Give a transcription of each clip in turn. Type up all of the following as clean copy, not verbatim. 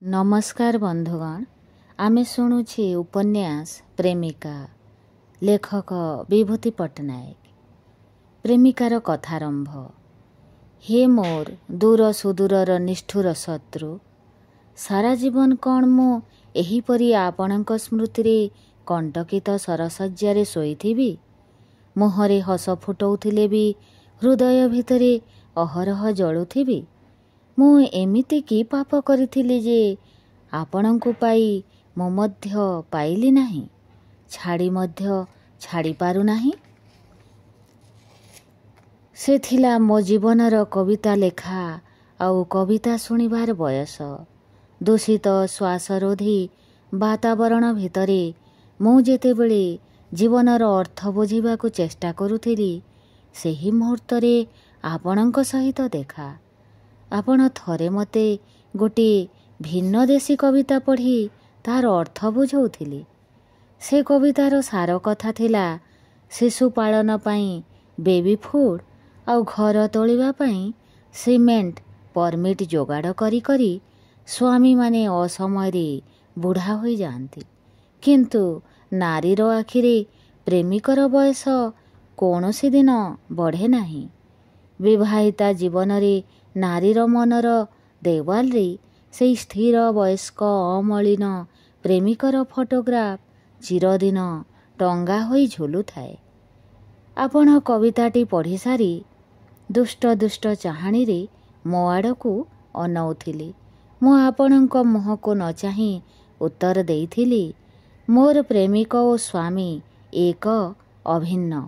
नमस्कार बंधुगण, आमे शुणुछे उपन्यास प्रेमिका लेखक विभूति पट्टनायक। प्रेमिकार कथारंभ। हे मोर दूर सुदूरर निष्ठुर शत्रु, सारा जीवन कौन मु एहीपरि आपणक स्मृतिरे कंटकित सरसज्जारे शोइथिबि। मुहरे हस फुटौथिले भी हृदय भितरे अहरह जळुथिबि। मु एमिति कि पाप करिथिली जे आपणଙ୍କୁ पाई मु मध्य पाइली नाही, छाड़ी मध्य छाड़ी पारु नाही। से थिला मो जीवनर कविता लेखा आउ कविता शुणिबार बयस। दूषित श्वासरोधी वातावरण भितरे मु जेतेबेले जीवनर अर्थ बुझिबाकु चेष्टा करुथिली, सेही मुहूर्तरे आपणଙ୍କ सहित देखा। आपण थरे मते गोटे भिन्न देशी कविता पढ़ी तार अर्थ बुझौथिली। से कवितार सार कथा थिला शिशु पालन पाई बेबी फूड आउ घर तोलिबा पाई सीमेंट परमिट जोगाड़ करी करी स्वामी माने असमयरे बुढ़ा होई जाती, किंतु नारीर आखिरे प्रेमिकर बयस कौनसी दिन बढ़े नाही। विवाहिता जीवनरे नारीर मनर देवाल रे से स्थिर वयस्क अमलिन प्रेमिकर फोटोग्राफ चिरदिन टंगा होई झुलु थाए। आपण कविताटी पढ़ी सारी दुष्ट दुष्ट चाहाणी रे मो आड़कू अनौथिली। मु आपणଙ୍କ मुहको न चाही उत्तर देइथिली, मोर प्रेमिक ओ स्वामी एक अभिन्न।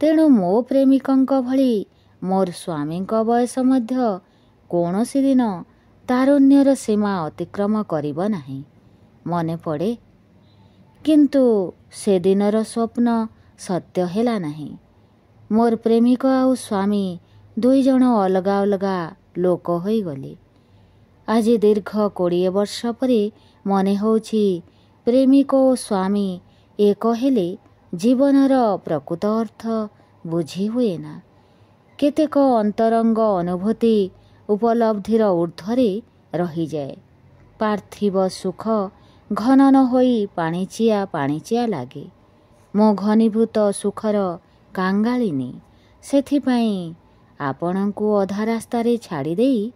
तेणु मो प्रेमिकଙ୍କ भଳି मोर स्वामीଙ୍କ बयस मध्य कौनसी दिन तारुण्यर सीमा अतिक्रम करिब नाही। मने पड़े, किंतु से दिनर स्वप्न सत्य हेला नाही। मोर प्रेमिक आउ स्वामी दुई जण अलगा अलगा लोक होई गले। आज दीर्घ 20 वर्ष परे मने होउछि प्रेमिक ओ स्वामी एक हेले जीवनर प्रकृत अर्थ बुझी हुए ना। केतेक अंतरंग अनुभूति उपलब्धिर ऊर्ध्वरे रही जाए। पार्थिव सुख घनन होई पाणिचिया पाणिचिया लागे। मो घनीभूत सुखर कांगालिनी, सेथिपाई आपणଙ୍କୁ अधा रास्तारे छाड़ी देई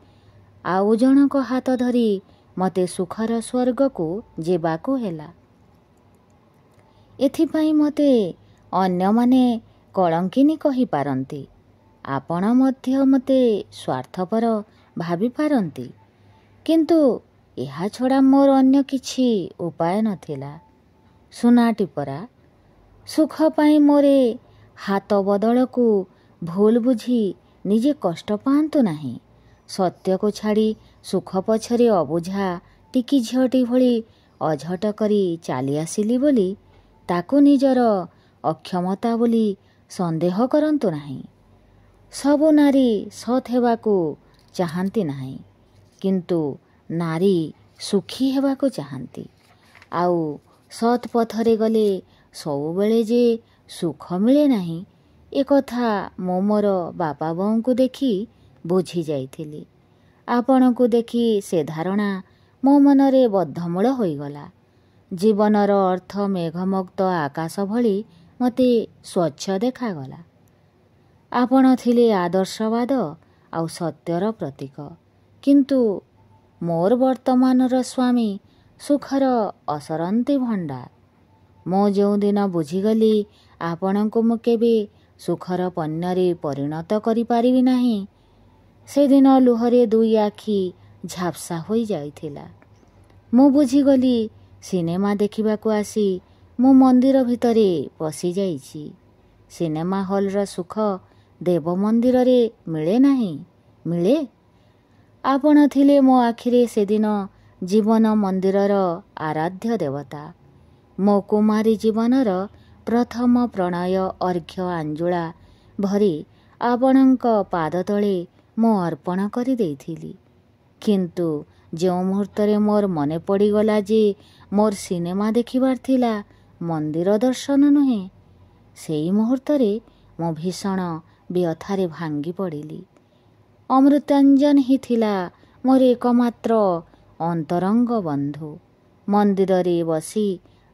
आउ जनक हाथ धरी मते सुखर स्वर्ग को जेबाकू हेला। एथिपाई मते अन्य माने कलंकिनी कही पारंती, आपण मध्य मते स्वार्थपर भाभी पारंती, किंतु एहा छड़ा मोर अन्य किछि उपाय नथिला। सुनाटी परा सुख पाई मोरे हाथ बदलकू भूल बुझी निजे कष्ट पांतु नाही। सत्य को छाड़ी सुख पछरे अबुझा टिकी झियटी भली अझट करी चाली आसिली बोली ताकू निजर अक्षमता बोली संदेह करंतु नाही। सबु नारी सत हेबाकू चाहंती नाही, किंतु नारी सुखी हेबाकू चाहंती। आउ सत पथरे गले सबुबेले जे सुख मिले नाही, ए कथा मो मोर बापा बोऊंकू देखी बुझी जाइथिली। आपणଙ୍କୁ देखी से धारणा मो मनरे बद्धमूल होईगला। जीवनर अर्थ मेघमुक्त आकाश भली मते स्वच्छ देखागला। आपण थिले आदर्शवाद आउ सत्यर प्रतीक, किंतु मोर वर्तमानर स्वामी सुखर असरंती भंडार। मो जो दिन बुझीगली आपणଙ୍କୁ मु केबे सुखर पन्यरे परिणत करि पारिबि नाही, से दिन लुहरे दुई आखि झापसा होई जाइथिला। मु बुझीगली सिनेमा देखिबाकू आसी मु मंदिर भितरे पसी जाइछि। सिनेमा हॉलर सुख देव मंदिर रे मिले नाही, मिले। आपण थिले मो आखिरे से दिन जीवन मंदिरर आराध्य देवता। मो कुमारी जीवनर प्रथम प्रणय अर्घ्य आंजुला भरी आपणଙ୍କ पाद तले मो अर्पण करि देइथिली। किंतु जो मुहूर्तरे मोर मने पड़ीगला जे मोर सिनेमा देखिबार थिला, मंदिर दर्शन नुहे, सेई मुहूर्तरे मो भीषण व्यथारे भांगी पड़िली। अमृतांजन ही थिला मोर एकमात्र ଅନ୍ତରଙ୍ଗ ବନ୍ଧୁ। ମନ୍ଦିରରେ ବସି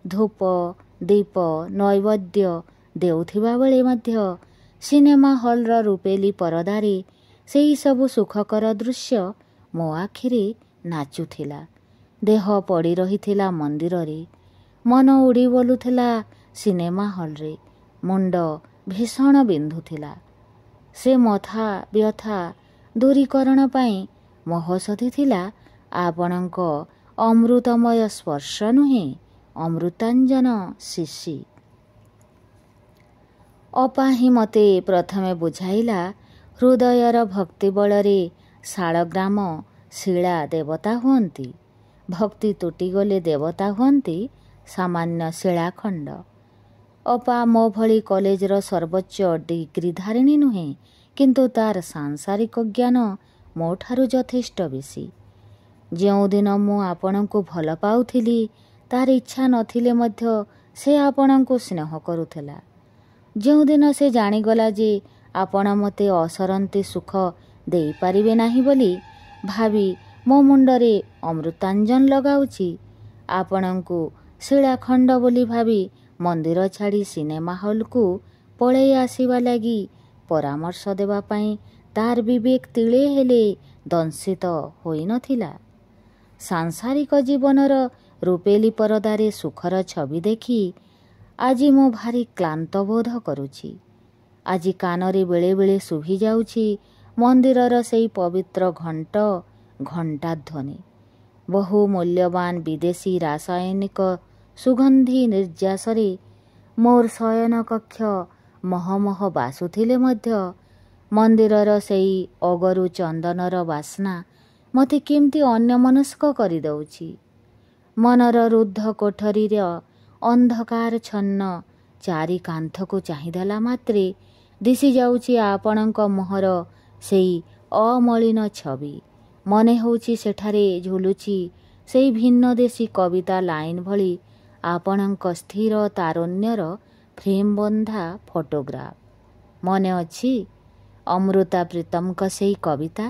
ଧୂପ ଦୀପ ନୈବେଦ୍ୟ ଦେଉଥିବା ବେଳେ ମଧ୍ୟ ସିନେମା ହଲ୍ର ରୂପେଲି ପରଦାରେ ସେହି ସବୁ ସୁଖକର ଦୃଶ୍ୟ ମୋ ଆଖିରେ ନାଚୁଥିଲା। ଦେହ ପଡ଼ି ରହିଥିଲା ମନ୍ଦିରରେ, ମନ ଉଡ଼ି ବୋଲୁଥିଲା ସିନେମା ହଲ୍ରେ, ମୁଣ୍ଡ ଭୀଷଣ ବିନ୍ଧୁଥିଲା। ସେ ମଥା ବ୍ୟଥା ଦୂରୀକରଣ ପାଇଁ ମହୋଷଧି ଥିଲା ଆପଣଙ୍କ ଅମୃତମୟ ସ୍ପର୍ଶ ନୁହେଁ, ଅମୃତାଞ୍ଜନ ଶିଶି। ଅପା ହିଁ ମୋତେ ପ୍ରଥମେ ବୁଝାଇଲା, ହୃଦୟର ଭକ୍ତି ବଳରେ ଶାଳଗ୍ରାମ ଶିଳା ଦେବତା ହୁଅନ୍ତି, ଭକ୍ତି ତୁଟିଗଲେ ଦେବତା ହୁଅନ୍ତି ସାମାନ୍ୟ ଶିଳାଖଣ୍ଡ। ଅପା ମୋ ଭଳି କଲେଜର ସର୍ବୋଚ୍ଚ ଡିଗ୍ରୀଧାରିଣୀ ନୁହେଁ, କିନ୍ତୁ ତାର ସାଂସାରିକ ଜ୍ଞାନ ମୋ ଠାରୁ ଯଥେଷ୍ଟ ବେଶୀ। ଯେଉଁଦିନ ମୁଁ ଆପଣଙ୍କୁ ଭଲ ପାଉଥିଲି, ତାର ଇଚ୍ଛା ନଥିଲେ ମଧ୍ୟ ସେ ଆପଣଙ୍କୁ ସ୍ନେହ କରୁଥିଲା। ଯେଉଁଦିନ ସେ ଜାଣିଗଲା ଯେ ଆପଣ ମୋତେ ଅସରନ୍ତି ସୁଖ ଦେଇପାରିବେ ନାହିଁ ବୋଲି ଭାବି ମୋ ମୁଣ୍ଡରେ ଅମୃତାଞ୍ଜନ ଲଗାଉଛି, ଆପଣଙ୍କୁ ଶିଳାଖଣ୍ଡ ବୋଲି ଭାବି ମନ୍ଦିର ଛାଡ଼ି ସିନେମା ହଲ୍କୁ ପଳେଇ ଆସିବା ଲାଗି ପରାମର୍ଶ ଦେବା ପାଇଁ ତାର ବିବେକ ତିଳେ ହେଲେ ଦଂଶିତ ହୋଇନଥିଲା। ସାଂସାରିକ ଜୀବନର ରୂପେଲି ପରଦାରେ ସୁଖର ଛବି ଦେଖି ଆଜି ମୁଁ ଭାରି କ୍ଳାନ୍ତ ବୋଧ କରୁଛି। ଆଜି କାନରେ ବେଳେବେଳେ ଶୁଭିଯାଉଛି ମନ୍ଦିରର ସେଇ ପବିତ୍ର ଘଣ୍ଟା ଧ୍ୱନି। ବହୁ ମୂଲ୍ୟବାନ ବିଦେଶୀ ରାସାୟନିକ ସୁଗନ୍ଧି ନିର୍ଯାସରେ ମୋର ଶୟନ କକ୍ଷ ମହମହ ବାସୁଥିଲେ ମଧ୍ୟ ମନ୍ଦିରର ସେଇ ଅଗରୁ ଚନ୍ଦନର ବାସ୍ନା ମୋତେ କେମିତି ଅନ୍ୟମନସ୍କ କରିଦେଉଛି। ମନର ରୁଦ୍ଧ କୋଠରୀର ଅନ୍ଧକାରଚ୍ଛନ୍ନ ଚାରି କାନ୍ଥକୁ ଚାହିଁଦେଲା ମାତ୍ରେ ଦିଶିଯାଉଛି ଆପଣଙ୍କ ମୁହଁର ସେଇ ଅମଳିନ ଛବି। ମନେ ହେଉଛି ସେଠାରେ ଝୁଲୁଛି ସେଇ ଭିନ୍ନଦେଶୀ କବିତା ଲାଇନ୍ ଭଳି ଆପଣଙ୍କ ସ୍ଥିର ତାରୁଣ୍ୟର ଫ୍ରେମ୍ବନ୍ଧା ଫଟୋଗ୍ରାଫ। ମନେ ଅଛି ଅମୃତା ପ୍ରୀତମଙ୍କ ସେଇ କବିତା?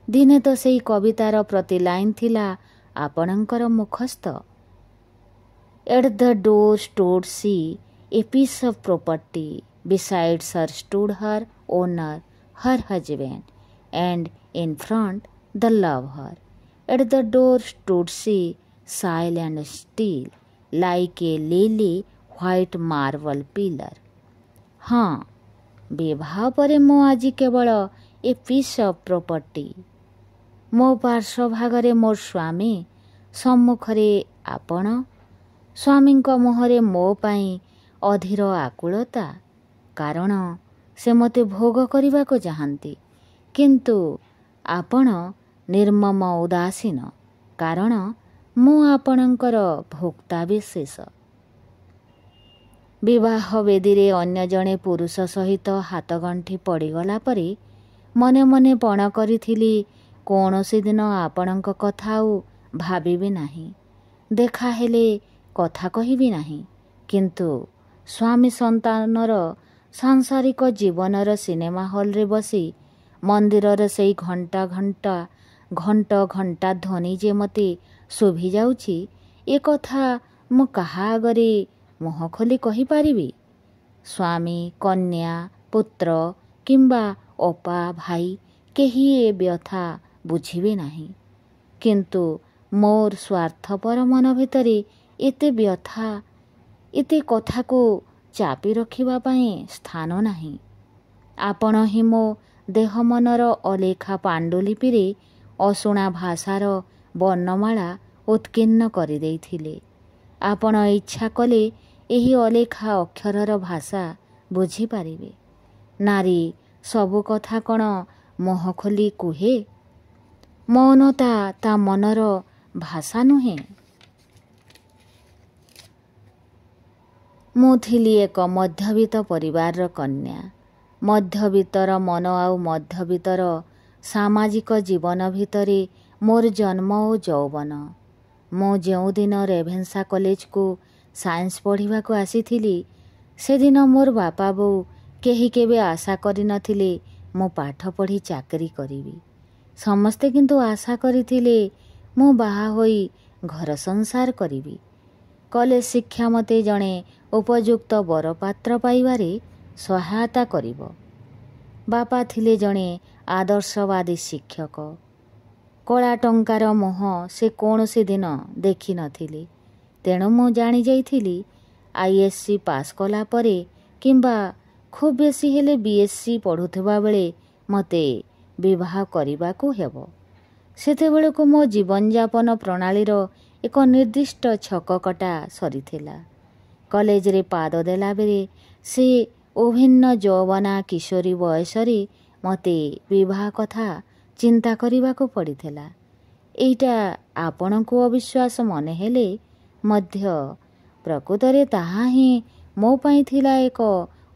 ଦିନେ ତ ସେଇ କବିତାର ପ୍ରତି ଲାଇନ୍ ଥିଲା ଆପଣଙ୍କର ମୁଖସ୍ଥ। At the door stood she, a piece of property. Besides her stood her owner, her husband, and in front the lover. At the door stood she, silent and still, like a lily white marble pillar. ହଁ, ବିବାହ ପରେ ମୁଁ ଆଜି କେବଳ ଏ piece of property. ମୋ ପାର୍ଶ୍ୱଭାଗରେ ମୋର ସ୍ୱାମୀ, ସମ୍ମୁଖରେ ଆପଣ। ସ୍ୱାମୀଙ୍କ ମୁହଁରେ ମୋ ପାଇଁ ଅଧୀର ଆକୁଳତା, କାରଣ ସେ ମୋତେ ଭୋଗ କରିବାକୁ ଚାହାନ୍ତି, କିନ୍ତୁ ଆପଣ ନିର୍ମମ ଉଦାସୀନ, କାରଣ ମୁଁ ଆପଣଙ୍କର ଭୋକ୍ତା ବିଶେଷ। ବିବାହ ବେଦୀରେ ଅନ୍ୟ ଜଣେ ପୁରୁଷ ସହିତ ହାତଗଣ୍ଠି ପଡ଼ିଗଲା ପରେ ମନେ ମନେ ପଣ କରିଥିଲି କୌଣସି ଦିନ ଆପଣଙ୍କ କଥା ଆଉ ଭାବିବି ନାହିଁ, ଦେଖା ହେଲେ କଥା କହିବି ନାହିଁ। କିନ୍ତୁ ସ୍ୱାମୀ ସନ୍ତାନର ସାଂସାରିକ ଜୀବନର ସିନେମା ହଲ୍ରେ ବସି ମନ୍ଦିରର ସେଇ ଘଣ୍ଟା ଧ୍ୱନି ଯେ ମୋତେ ଶୁଭିଯାଉଛି, ଏ କଥା ମୁଁ କାହା ଆଗରେ ମୁହଁ ଖୋଲି କହିପାରିବି? ସ୍ୱାମୀ, କନ୍ୟା, ପୁତ୍ର କିମ୍ବା ଅପା, ଭାଇ କେହି ଏ ବ୍ୟଥା ବୁଝିବେ ନାହିଁ। କିନ୍ତୁ ମୋର ସ୍ୱାର୍ଥପର ମନ ଭିତରେ ଏତେ ବ୍ୟଥା, ଏତେ କଥାକୁ ଚାପି ରଖିବା ପାଇଁ ସ୍ଥାନ ନାହିଁ। ଆପଣ ହିଁ ମୋ ଦେହ ମନର ଅଲେଖା ପାଣ୍ଡୁଲିପିରେ ଅଶୁଣା ଭାଷାର ବର୍ଣ୍ଣମାଳା ଉତ୍କୀର୍ଣ୍ଣ କରିଦେଇଥିଲେ। ଆପଣ ଇଚ୍ଛା କଲେ ଏହି ଅଲେଖା ଅକ୍ଷରର ଭାଷା ବୁଝିପାରିବେ। ନାରୀ ସବୁ କଥା କ'ଣ ମୁହଁ ଖୋଲି କୁହେ? ମୌନତା ତା ମନର ଭାଷା ନୁହେଁ। ମୁଁ ଥିଲି ଏକ ମଧ୍ୟବିତ୍ତ ପରିବାରର କନ୍ୟା। ମଧ୍ୟବିତ୍ତର ମନ ଆଉ ମଧ୍ୟବିତ୍ତର ସାମାଜିକ ଜୀବନ ଭିତରେ ମୋର ଜନ୍ମ ଓ ଯୌବନ। ମୁଁ ଯେଉଁଦିନ ରେଭେନ୍ସା କଲେଜକୁ ସାଇନ୍ସ ପଢ଼ିବାକୁ ଆସିଥିଲି, ସେଦିନ ମୋର ବାପା ବୋଉ କେହି କେବେ ଆଶା କରିନଥିଲେ ମୁଁ ପାଠ ପଢ଼ି ଚାକିରି କରିବି। ସମସ୍ତେ କିନ୍ତୁ ଆଶା କରିଥିଲେ ମୁଁ ବାହା ହୋଇ ଘର ସଂସାର କରିବି। କଲେଜ ଶିକ୍ଷା ମୋତେ ଜଣେ ଉପଯୁକ୍ତ ବରପାତ୍ର ପାଇବାରେ ସହାୟତା କରିବ। ବାପା ଥିଲେ ଜଣେ ଆଦର୍ଶବାଦୀ ଶିକ୍ଷକ। କଳା ଟଙ୍କାର ମୋହ ସେ କୌଣସି ଦିନ ଦେଖିନଥିଲେ। ତେଣୁ ମୁଁ ଜାଣିଯାଇଥିଲି ISC ପାସ୍ କଲା ପରେ କିମ୍ବା ଖୁବ୍ ବେଶୀ ହେଲେ BSc ପଢ଼ୁଥିବା ବେଳେ ମୋତେ ବିବାହ କରିବାକୁ ହେବ। ସେତେବେଳକୁ ମୋ ଜୀବନଯାପନ ପ୍ରଣାଳୀର ଏକ ନିର୍ଦ୍ଦିଷ୍ଟ ଛକକଟା ସରିଥିଲା। କଲେଜରେ ପାଦ ଦେଲାବେଳେ ସେ ଉଭିନ୍ନ ଯୌବନା କିଶୋରୀ ବୟସରେ ମୋତେ ବିବାହ କଥା ଚିନ୍ତା କରିବାକୁ ପଡ଼ିଥିଲା। ଏଇଟା ଆପଣଙ୍କୁ ଅବିଶ୍ୱାସ ମନେ ହେଲେ ମଧ୍ୟ ପ୍ରକୃତରେ ତାହା ହିଁ ମୋ ପାଇଁ ଥିଲା ଏକ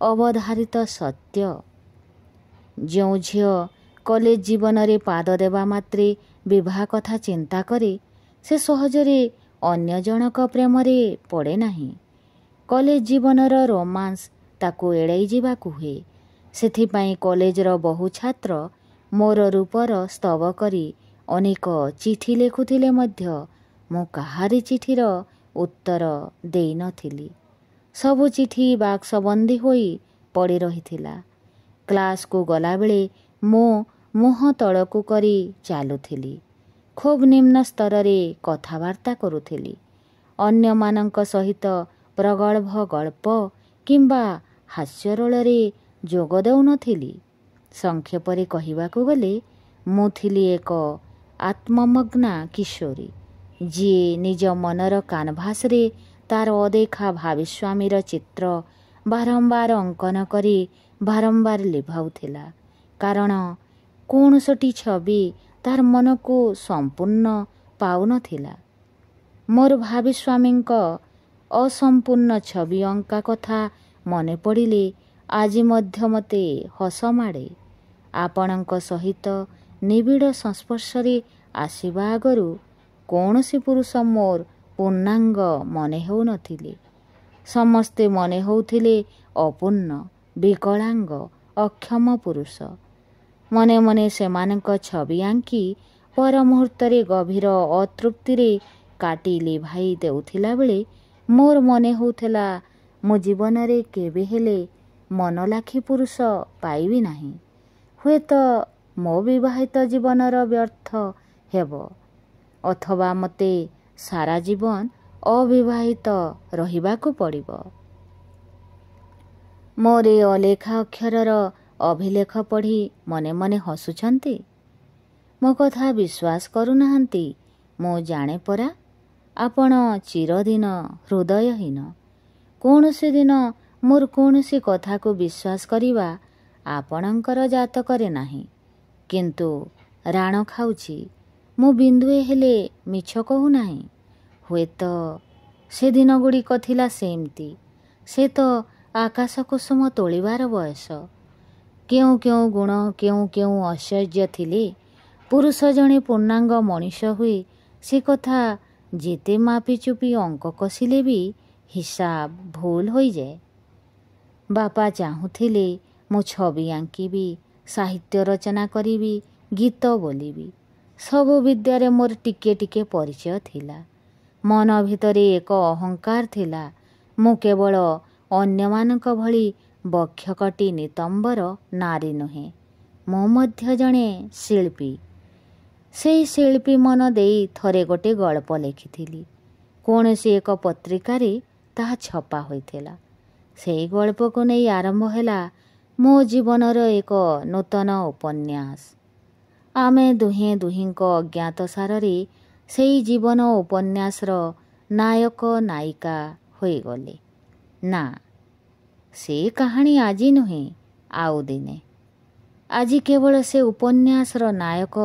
ଅବଧାରିତ ସତ୍ୟ। ଯେଉଁ ଝିଅ କଲେଜ ଜୀବନରେ ପାଦ ଦେବା ମାତ୍ରେ ବିବାହ କଥା ଚିନ୍ତା କରେ ସେ ସହଜରେ ଅନ୍ୟ ଜଣକ ପ୍ରେମରେ ପଡ଼େ ନାହିଁ। କଲେଜ ଜୀବନର ରୋମାନ୍ସ ତାକୁ ଏଡ଼ାଇ ଯିବାକୁ ହୁଏ। ସେଥିପାଇଁ କଲେଜର ବହୁ ଛାତ୍ର ମୋର ରୂପର ସ୍ତବ କରି ଅନେକ ଚିଠି ଲେଖୁଥିଲେ ମଧ୍ୟ ମୁଁ କାହାରି ଚିଠିର ଉତ୍ତର ଦେଇନଥିଲି। ସବୁ ଚିଠି ବାକ୍ସବନ୍ଦୀ ହୋଇ ପଡ଼ି ରହିଥିଲା। କ୍ଲାସକୁ ଗଲାବେଳେ ମୁଁ ମୁହଁ ତଳକୁ କରି ଚାଲୁଥିଲି। ଖୁବ୍ ନିମ୍ନ ସ୍ତରରେ କଥାବାର୍ତ୍ତା କରୁଥିଲି। ଅନ୍ୟମାନଙ୍କ ସହିତ ପ୍ରଗଳ୍ଭ ଗଳ୍ପ କିମ୍ବା ହାସ୍ୟରୋଳରେ ଯୋଗ ଦେଉନଥିଲି। ସଂକ୍ଷେପରେ କହିବାକୁ ଗଲେ ମୁଁ ଥିଲି ଏକ ଆତ୍ମମଗ୍ନା କିଶୋରୀ, ଯିଏ ନିଜ ମନର କାନଭାସରେ ତାର ଅଦେଖା ଭାବିସ୍ୱାମୀର ଚିତ୍ର ବାରମ୍ବାର ଅଙ୍କନ କରି ବାରମ୍ବାର ଲିଭାଉଥିଲା। କାରଣ କୌଣସିଟି ଛବି ତାର ମନକୁ ସମ୍ପୂର୍ଣ୍ଣ ପାଉନଥିଲା। ମୋର ଭାବିସ୍ୱାମୀଙ୍କ ଅସମ୍ପୂର୍ଣ୍ଣ ଛବି ଅଙ୍କା କଥା ମନେ ପଡ଼ିଲେ ଆଜି ମଧ୍ୟ ମୋତେ ହସ ମାଡ଼େ। ଆପଣଙ୍କ ସହିତ ନିବିଡ଼ ସଂସ୍ପର୍ଶରେ ଆସିବା ଆଗରୁ କୌଣସି ପୁରୁଷ ମୋର ପୂର୍ଣ୍ଣାଙ୍ଗ ମନେ ହେଉନଥିଲେ। ସମସ୍ତେ ମନେ ହେଉଥିଲେ ଅପୂର୍ଣ୍ଣ, ବିକଳାଙ୍ଗ, ଅକ୍ଷମ ପୁରୁଷ। ମନେ ମନେ ସେମାନଙ୍କ ଛବି ଆଙ୍କି ପର ମୁହୂର୍ତ୍ତରେ ଗଭୀର ଅତୃପ୍ତିରେ କାଟି ଲିଭାଇ ଦେଉଥିଲା ବେଳେ ମୋର ମନେ ହେଉଥିଲା ମୁଁ ଜୀବନରେ କେବେ ହେଲେ ମନଲାଖି ପୁରୁଷ ପାଇବି ନାହିଁ। ହୁଏତ ମୋ ବିବାହିତ ଜୀବନର ବ୍ୟର୍ଥ ହେବ ଅଥବା ମୋତେ ସାରା ଜୀବନ ଅବିବାହିତ ରହିବାକୁ ପଡ଼ିବ। ମୋର ଏ ଅଲେଖା ଅକ୍ଷରର ଅଭିଲେଖ ପଢ଼ି ମନେ ମନେ ହସୁଛନ୍ତି। ମୋ କଥା ବିଶ୍ୱାସ କରୁନାହାନ୍ତି। ମୁଁ ଜାଣେ ପରା। ଆପଣ ଚିରଦିନ ହୃଦୟହୀନ। କୌଣସି ଦିନ ମୋର କୌଣସି କଥାକୁ ବିଶ୍ୱାସ କରିବା ଆପଣଙ୍କର ଜାତକରେ ନାହିଁ। କିନ୍ତୁ ରାଣ ଖାଉଛି, ମୁଁ ବିନ୍ଦୁଏ ହେଲେ ମିଛ କହୁନାହିଁ। ହୁଏତ ସେ ଦିନଗୁଡ଼ିକ ଥିଲା ସେମିତି। ସେ ତ ଆକାଶ କୁସୁମ ତୋଳିବାର ବୟସ। କେଉଁ କେଉଁ ଗୁଣ, କେଉଁ କେଉଁ ଐଶ୍ୱର୍ଯ୍ୟ ଥିଲେ ପୁରୁଷ ଜଣେ ପୂର୍ଣ୍ଣାଙ୍ଗ ମଣିଷ ହୁଏ ସେ କଥା ଯେତେ ମାପିଚୁପି ଅଙ୍କ କଷିଲେ ବି ହିସାବ ଭୁଲ ହୋଇଯାଏ। ବାପା ଚାହୁଁଥିଲେ ମୁଁ ଛବି ଆଙ୍କିବି, ସାହିତ୍ୟ ରଚନା କରିବି, ଗୀତ ବୋଲିବି। ସବୁ ବିଦ୍ୟାରେ ମୋର ଟିକେ ଟିକେ ପରିଚୟ ଥିଲା। ମନ ଭିତରେ ଏକ ଅହଙ୍କାର ଥିଲା। ମୁଁ କେବଳ ଅନ୍ୟମାନଙ୍କ ଭଳି ବକ୍ଷକଟି ନିତମ୍ବର ନାରୀ ନୁହେଁ, ମୁଁ ମଧ୍ୟ ଜଣେ ଶିଳ୍ପୀ। ସେଇ ଶିଳ୍ପୀ ମନ ଦେଇ ଥରେ ଗୋଟିଏ ଗଳ୍ପ ଲେଖିଥିଲି। କୌଣସି ଏକ ପତ୍ରିକାରେ ତାହା ଛପା ହୋଇଥିଲା। ସେଇ ଗଳ୍ପକୁ ନେଇ ଆରମ୍ଭ ହେଲା ମୋ ଜୀବନର ଏକ ନୂତନ ଉପନ୍ୟାସ। ଆମେ ଦୁହେଁ ଦୁହିଁଙ୍କ ଅଜ୍ଞାତସାରରେ ସେଇ ଜୀବନ ଉପନ୍ୟାସର ନାୟକ ନାୟିକା ହୋଇଗଲେ। ନା, ସେ କାହାଣୀ ଆଜି ନୁହେଁ, ଆଉ ଦିନେ। ଆଜି କେବଳ ସେ ଉପନ୍ୟାସର ନାୟକ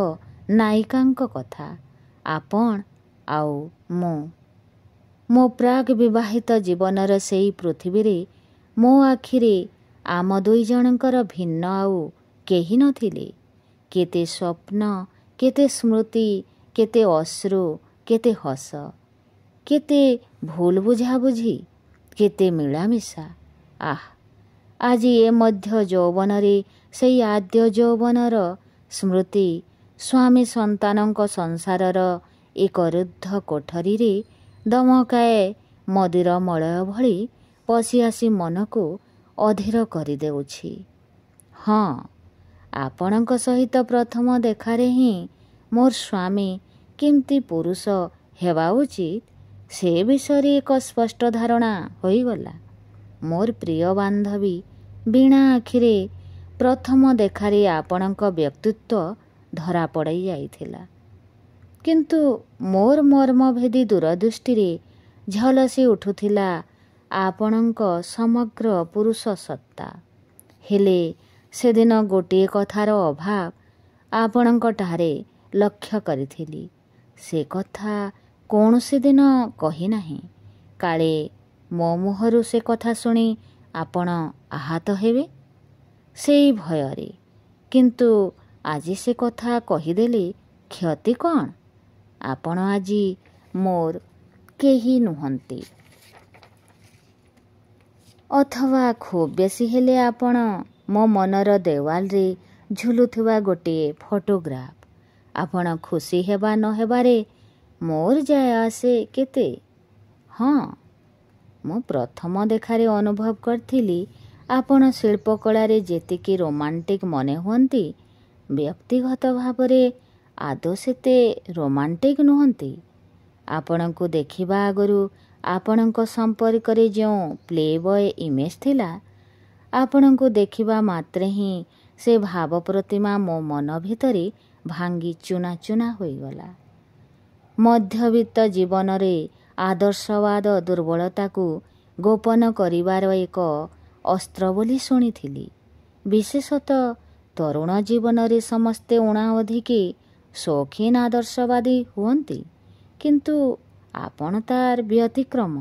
ନାୟିକାଙ୍କ କଥା, ଆପଣ ଆଉ ମୁଁ। ମୋ ପ୍ରାକ୍ ବିବାହିତ ଜୀବନର ସେଇ ପୃଥିବୀରେ ମୋ ଆଖିରେ ଆମ ଦୁଇ ଜଣଙ୍କର ଭିନ୍ନ ଆଉ କେହି ନଥିଲେ। କେତେ ସ୍ୱପ୍ନ, କେତେ ସ୍ମୃତି, କେତେ ଅଶ୍ରୁ, କେତେ ହସ, କେତେ ଭୁଲ ବୁଝାବୁଝି, କେତେ ମିଳାମିଶା। ଆଜି ଏ ମଧ୍ୟ ଯୌବନରେ ସେଇ ଆଦ୍ୟ ଯୌବନର ସ୍ମୃତି, ସ୍ୱାମୀ ସନ୍ତାନଙ୍କ ସଂସାରର ଏକ ରୁଦ୍ଧ କୋଠରୀରେ ଦମକାଏ ମଦିର ମଳୟ ଭଳି ପଶି ଆସି ମନକୁ ଅଧୀର କରିଦେଉଛି। ହଁ, ଆପଣଙ୍କ ସହିତ ପ୍ରଥମ ଦେଖାରେ ହିଁ ମୋର ସ୍ୱାମୀ କେମିତି ପୁରୁଷ ହେବା ଉଚିତ ସେ ବିଷୟରେ ଏକ ସ୍ପଷ୍ଟ ଧାରଣା ହୋଇଗଲା। ମୋର ପ୍ରିୟ ବାନ୍ଧବୀ ବୀଣା ଆଖିରେ ପ୍ରଥମ ଦେଖାରେ ଆପଣଙ୍କ ବ୍ୟକ୍ତିତ୍ୱ ଧରାପଡ଼ି ଯାଇଥିଲା। କିନ୍ତୁ ମୋର ମର୍ମଭେଦୀ ଦୂରଦୃଷ୍ଟିରେ ଝଲସି ଉଠୁଥିଲା ଆପଣଙ୍କ ସମଗ୍ର ପୁରୁଷ ସତ୍ତା। ହେଲେ ସେଦିନ ଗୋଟିଏ କଥାର ଅଭାବ ଆପଣଙ୍କଠାରେ ଲକ୍ଷ୍ୟ କରିଥିଲି। ସେ କଥା କୌଣସି ଦିନ କହିନାହିଁ। କାଳେ ମୋ ମୁହଁରୁ ସେ କଥା ଶୁଣି ଆପଣ ଆହତ ହେବେ ସେଇ ଭୟରେ। କିନ୍ତୁ ଆଜି ସେ କଥା କହିଦେଲେ କ୍ଷତି କ'ଣ? ଆପଣ ଆଜି ମୋର କେହି ନୁହନ୍ତି। ଅଥବା ଖୁବ୍ ବେଶୀ ହେଲେ ଆପଣ ମୋ ମନର ଦେୱାଲରେ ଝୁଲୁଥିବା ଗୋଟିଏ ଫଟୋଗ୍ରାଫ। ଆପଣ ଖୁସି ହେବା ନ ହେବାରେ ମୋର ଯାଏ ଆସେ କେତେ? ହଁ, ମୁଁ ପ୍ରଥମ ଦେଖାରେ ଅନୁଭବ କରିଥିଲି ଆପଣ ଶିଳ୍ପକଳାରେ ଯେତିକି ରୋମାଣ୍ଟିକ୍ ମନେ ହୁଅନ୍ତି ବ୍ୟକ୍ତିଗତ ଭାବରେ ଆଦୌ ସେତେ ରୋମାଣ୍ଟିକ୍ ନୁହନ୍ତି। ଆପଣଙ୍କୁ ଦେଖିବା ଆଗରୁ ଆପଣଙ୍କ ସମ୍ପର୍କରେ ଯେଉଁ ପ୍ଲେ ବୟ ଇମେଜ୍ ଥିଲା ଆପଣଙ୍କୁ ଦେଖିବା ମାତ୍ରେ ହିଁ ସେ ଭାବ ପ୍ରତିମା ମୋ ମନ ଭିତରେ ଭାଙ୍ଗି ଚୂନା ଚୂନା ହୋଇଗଲା। ମଧ୍ୟବିତ୍ତ ଜୀବନରେ ଆଦର୍ଶବାଦ ଦୁର୍ବଳତାକୁ ଗୋପନ କରିବାର ଏକ ଅସ୍ତ୍ର ବୋଲି ଶୁଣିଥିଲି। ବିଶେଷତଃ ତରୁଣ ଜୀବନରେ ସମସ୍ତେ ଊଣା ଅଧିକେ ସୌଖିନ ଆଦର୍ଶବାଦୀ ହୁଅନ୍ତି। କିନ୍ତୁ ଆପଣ ତାର ବ୍ୟତିକ୍ରମ।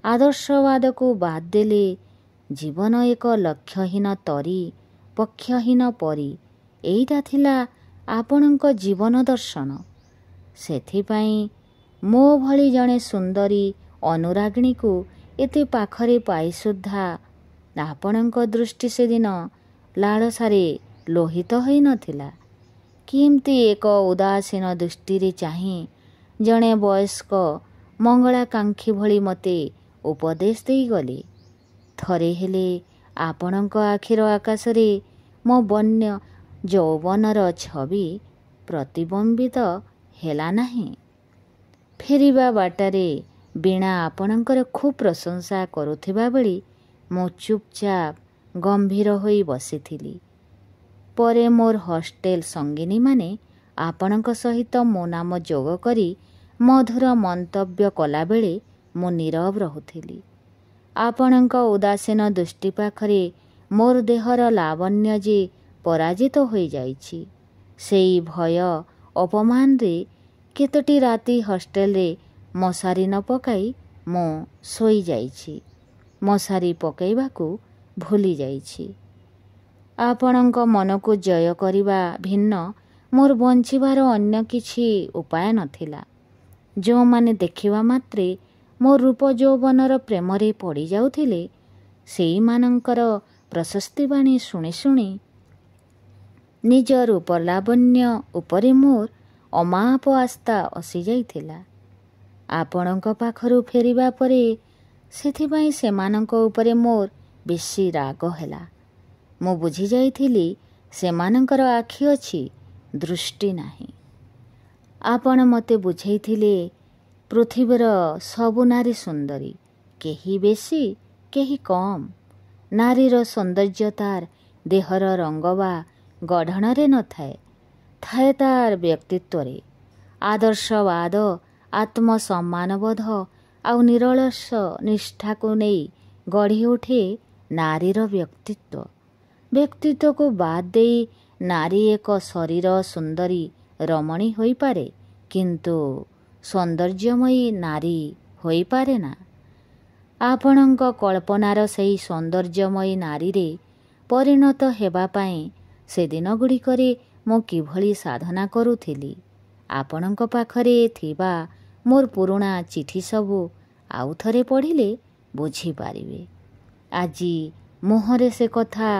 ଆଦର୍ଶବାଦକୁ ବାଦ ଦେଲେ ଜୀବନ ଏକ ଲକ୍ଷ୍ୟହୀନ ତରୀ, ପକ୍ଷହୀନ ପରୀ। ଏଇଟା ଥିଲା ଆପଣଙ୍କ ଜୀବନ ଦର୍ଶନ। ସେଥିପାଇଁ ମୋ ଭଳି ଜଣେ ସୁନ୍ଦରୀ ଅନୁରାଗିଣୀକୁ ଏତେ ପାଖରେ ପାଇ ସୁଦ୍ଧା ଆପଣଙ୍କ ଦୃଷ୍ଟି ସେଦିନ ଲାଳସାରେ ଲୋହିତ ହୋଇନଥିଲା। କେମିତି ଏକ ଉଦାସୀନ ଦୃଷ୍ଟିରେ ଚାହିଁ ଜଣେ ବୟସ୍କ ମଙ୍ଗଳାକାଂକ୍ଷୀ ଭଳି ମୋତେ ଉପଦେଶ ଦେଇଗଲେ। ଥରେ ହେଲେ ଆପଣଙ୍କ ଆଖିର ଆକାଶରେ ମୋ ବନ୍ୟ ଯୌବନର ଛବି ପ୍ରତିବିମ୍ବିତ ହେଲା ନାହିଁ? ଫେରିବା ବାଟରେ ବୀଣା ଆପଣଙ୍କର ଖୁବ୍ ପ୍ରଶଂସା କରୁଥିବା ବେଳେ ମୁଁ ଚୁପଚାପ ଗମ୍ଭୀର ହୋଇ ବସିଥିଲି। ପରେ ମୋର ହଷ୍ଟେଲ ସଙ୍ଗିନୀମାନେ ଆପଣଙ୍କ ସହିତ ମୋ ନାମ ଯୋଗ କରି ମଧୁର ମନ୍ତବ୍ୟ କଲାବେଳେ ମୁଁ ନୀରବ ରହୁଥିଲି। ଆପଣଙ୍କ ଉଦାସୀନ ଦୃଷ୍ଟି ପାଖରେ ମୋର ଦେହର ଲାବଣ୍ୟ ଯେ ପରାଜିତ ହୋଇଯାଇଛି ସେଇ ଭୟ ଅପମାନରେ କେତୋଟି ରାତି ହଷ୍ଟେଲରେ ମଶାରୀ ନ ପକାଇ ମୁଁ ଶୋଇଯାଇଛି। ମଶାରୀ ପକାଇବାକୁ ଭୁଲି ଯାଇଛି। ଆପଣଙ୍କ ମନକୁ ଜୟ କରିବା ଭିନ୍ନ ମୋର ବଞ୍ଚିବାର ଅନ୍ୟ କିଛି ଉପାୟ ନଥିଲା। ଯେଉଁମାନେ ଦେଖିବା ମାତ୍ରେ ମୋ ରୂପ ଯୌବନର ପ୍ରେମରେ ପଡ଼ିଯାଉଥିଲେ ସେଇମାନଙ୍କର ପ୍ରଶସ୍ତିବାଣୀ ଶୁଣି ଶୁଣି ନିଜ ରୂପଲାବଣ୍ୟ ଉପରେ ମୋର ଅମାପ ଆସ୍ଥା ଆସିଯାଇଥିଲା। ଆପଣଙ୍କ ପାଖରୁ ଫେରିବା ପରେ ସେଥିପାଇଁ ସେମାନଙ୍କ ଉପରେ ମୋର ବେଶୀ ରାଗ ହେଲା। ମୁଁ ବୁଝିଯାଇଥିଲି ସେମାନଙ୍କର ଆଖି ଅଛି, ଦୃଷ୍ଟି ନାହିଁ। ଆପଣ ମୋତେ ବୁଝେଇଥିଲେ ପୃଥିବୀର ସବୁ ନାରୀ ସୁନ୍ଦରୀ, କେହି ବେଶୀ କେହି କମ୍। ନାରୀର ସୌନ୍ଦର୍ଯ୍ୟ ତାର ଦେହର ରଙ୍ଗ ବା ଗଢ଼ଣରେ ନଥାଏ, ଥାଏ ତାର ବ୍ୟକ୍ତିତ୍ୱରେ। ଆଦର୍ଶବାଦ, ଆତ୍ମସମ୍ମାନବୋଧ ଆଉ ନିରଳସ ନିଷ୍ଠାକୁ ନେଇ ଗଢ଼ି ଉଠେ ନାରୀର ବ୍ୟକ୍ତିତ୍ୱ। ବ୍ୟକ୍ତିତ୍ୱକୁ ବାଦ ଦେଇ ନାରୀ ଏକ ଶରୀର ସୁନ୍ଦରୀ ରମଣୀ ହୋଇପାରେ, କିନ୍ତୁ ସୌନ୍ଦର୍ଯ୍ୟମୟୀ ନାରୀ ହୋଇପାରେ ନା। ଆପଣଙ୍କ କଳ୍ପନାର ସେହି ସୌନ୍ଦର୍ଯ୍ୟମୟୀ ନାରୀରେ ପରିଣତ ହେବା ପାଇଁ ସେଦିନଗୁଡ଼ିକରେ ମୁଁ କିଭଳି ସାଧନା କରୁଥିଲି ଆପଣଙ୍କ ପାଖରେ ଥିବା ମୋର ପୁରୁଣା ଚିଠି ସବୁ ଆଉ ଥରେ ପଢ଼ିଲେ ବୁଝିପାରିବେ। ଆଜି ମୁହଁରେ ସେ କଥା